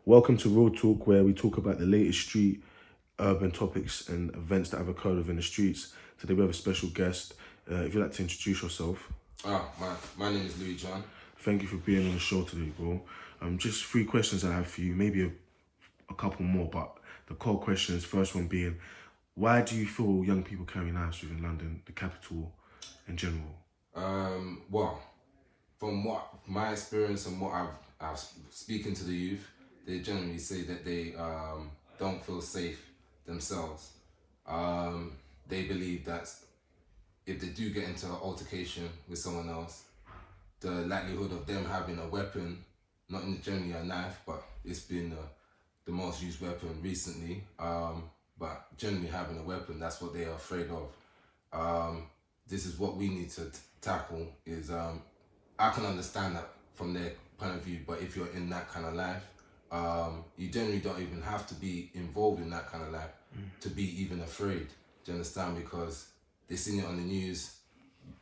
Welcome to Real Talk, where we talk about the latest street, urban topics and events that have occurred within the streets. Today we have a special guest. If you'd like to introduce yourself. My name is Louis John. Thank you for being on the show today, bro. Just 3 questions I have for you, maybe a couple more, but the core questions, first one being, why do you feel young people carry knives within London, the capital in general? Well, from what my experience and what I've speaking to the youth, they generally say that they don't feel safe themselves. They believe that if they do get into an altercation with someone else, the likelihood of them having a weapon, not generally a knife, but it's been the most used weapon recently, but generally having a weapon, that's what they are afraid of. This is what we need to tackle is, I can understand that from their point of view, but if you're in that kind of life, you generally don't even have to be involved in that kind of life to be even afraid. Do you understand? Because they've seen it on the news,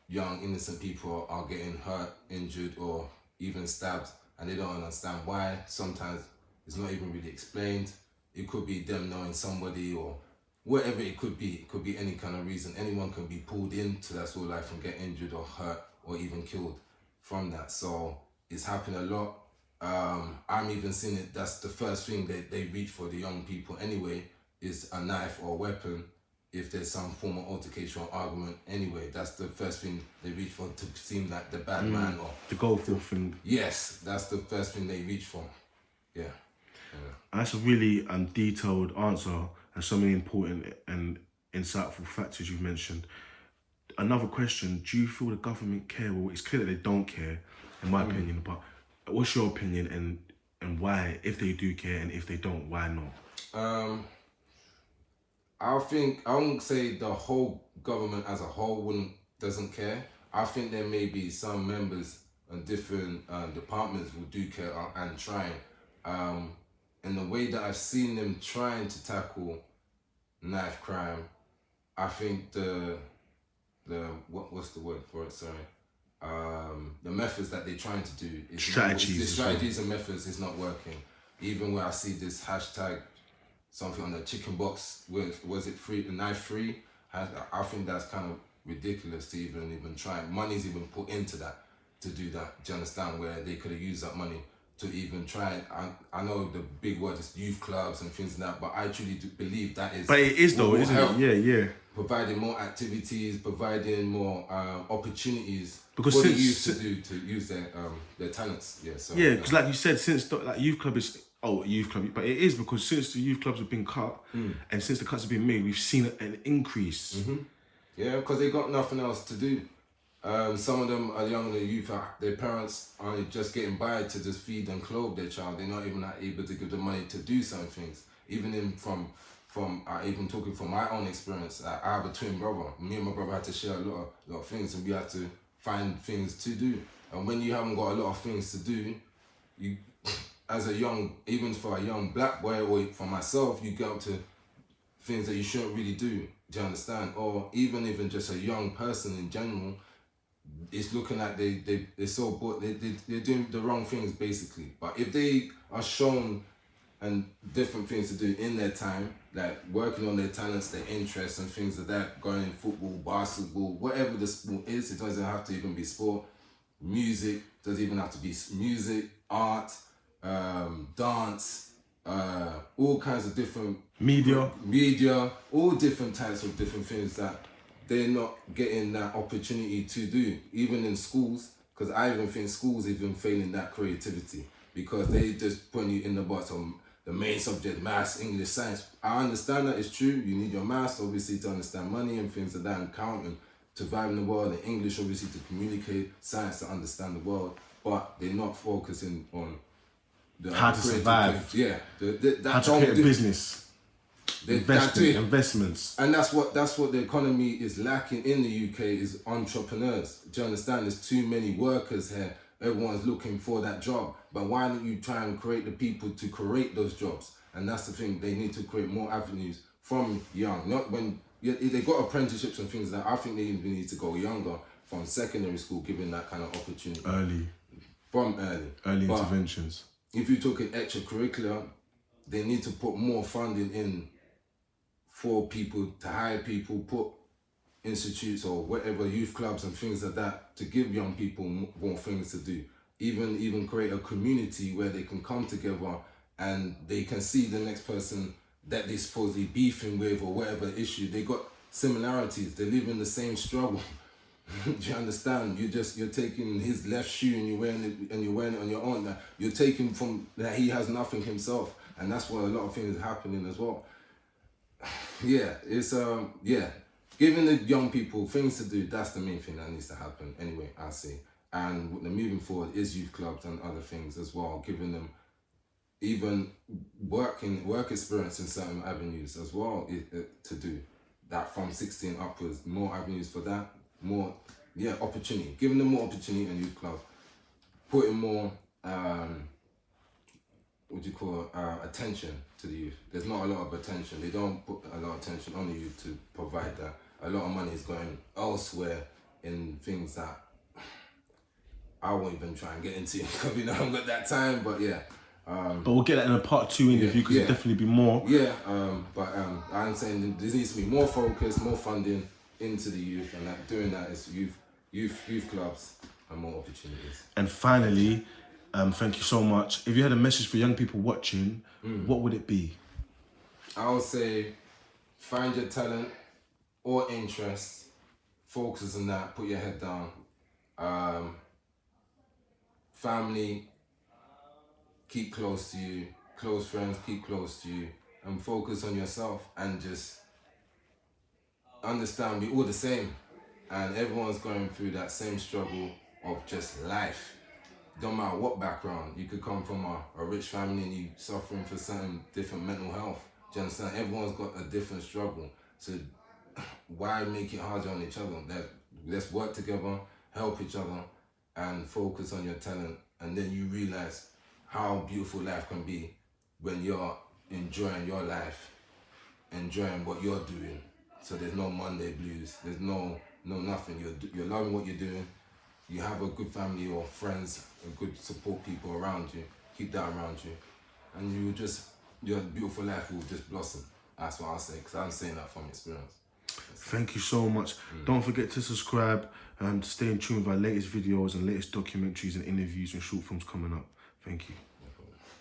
young innocent people are getting hurt, injured, or even stabbed, and they don't understand why. Sometimes it's not even really explained. It could be them knowing somebody or whatever it could be. It could be any kind of reason. Anyone can be pulled into that sort of life and get injured or hurt or even killed from that. So it's happened a lot. I'm even seeing it, that's the first thing that they reach for, the young people anyway, is a knife or a weapon. If there's some form of altercation or argument anyway, that's the first thing they reach for, to seem like the bad man or... The go for thing. Yes, that's the first thing they reach for. Yeah. That's a really detailed answer and so many important and insightful factors you've mentioned. Another question, do you feel the government care? Well, it's clear that they don't care, in my opinion, but what's your opinion and why, if they do care, and if they don't, why not? I wouldn't say the whole government as a whole doesn't care. I think there may be some members and different departments who do care and trying. In the way that I've seen them trying to tackle knife crime, I think what's the word for it? Sorry. The methods that they're trying to do is strategies and methods is not working. Even where I see this hashtag, something on the chicken box, was it free, knife free? I think that's kind of ridiculous to even try. Money's even put into that to do that. Do you understand? Where they could have used that money to even try. I know the big word is youth clubs and things like that, but I truly do believe that is. But it is though, isn't it? Yeah. Providing more activities, providing more opportunities for the youth to use their talents. Yeah. So, because like you said, since youth club is youth club, but it is because since the youth clubs have been cut and since the cuts have been made, we've seen an increase. Mm-hmm. Yeah, because they got nothing else to do. Some of them are young, the youth, their parents are just getting by to just feed and clothe their child. They're not even able to give them money to do some things. Even from even talking from my own experience, I have a twin brother. Me and my brother had to share a lot of things, and we had to find things to do. And when you haven't got a lot of things to do, you, as even for a young black boy or for myself, you get up to things that you shouldn't really do. Do you understand? Or even just a young person in general, it's looking like they're so bored, they're doing the wrong things basically. But if they are shown and different things to do in their time, like working on their talents, their interests and things like that, going in football, basketball, whatever the sport is, it doesn't have to even be sport, music, doesn't even have to be music, art, dance, all kinds of different media, all different types of different things that they're not getting that opportunity to do, even in schools, because I even think schools even failing that creativity because they just put you in the box on the main subject, maths, English, science. I understand that it's true. You need your maths obviously to understand money and things like that, and counting to survive in the world, and English obviously to communicate, science to understand the world, but they're not focusing on how to survive. Yeah, how to create a business. Investments. And that's what the economy is lacking in the UK is entrepreneurs. Do you understand? There's too many workers here. Everyone's looking for that job. But why don't you try and create the people to create those jobs? And that's the thing. They need to create more avenues from young. Not when they got apprenticeships and things like that. I think they even need to go younger from secondary school, giving that kind of opportunity. Early From early. Early interventions. if you took an extracurricular, they need to put more funding in for people, to hire people, put institutes or whatever, youth clubs and things like that, to give young people more things to do. Even create a community where they can come together and they can see the next person that they supposedly beefing with or whatever issue. They got similarities, they live in the same struggle. Do you understand? You're taking his left shoe and you're wearing it on your own. Now you're taking from that he has nothing himself, and that's why a lot of things are happening as well. Yeah, it's giving the young people things to do. That's the main thing that needs to happen. Anyway, I see. And the moving forward is youth clubs and other things as well, giving them even work experience in certain avenues as well to do that from 16 upwards. More avenues for that. More, opportunity. Giving them more opportunity in youth clubs. Putting more, attention to the youth. There's not a lot of attention. They don't put a lot of attention on the youth to provide that. A lot of money is going elsewhere in things that I won't even try and get into because I haven't got that time. But yeah. But we'll get that in a part 2 interview because there'll definitely be more. Yeah, I'm saying there needs to be more focus, more funding into the youth, and that doing that is youth clubs and more opportunities. And finally, thank you so much. If you had a message for young people watching, what would it be? I would say find your talent or interest, focus on that, put your head down. Family, keep close to you, close friends, keep close to you, and focus on yourself and just understand we're all the same and everyone's going through that same struggle of just life. Don't matter what background, you could come from a rich family and you suffering for certain different mental health. Do you understand? Everyone's got a different struggle. So why make it harder on each other? Let's work together, help each other, and focus on your talent. And then you realize how beautiful life can be when you're enjoying your life, enjoying what you're doing. So there's no Monday blues. There's no nothing. You're loving what you're doing. You have a good family or friends, a good support people around you. Keep that around you, and your beautiful life will just blossom. That's what I say, because I'm saying that from experience. Thank you so much. Don't forget to subscribe and stay in tune with our latest videos and latest documentaries and interviews and short films coming up. Thank you.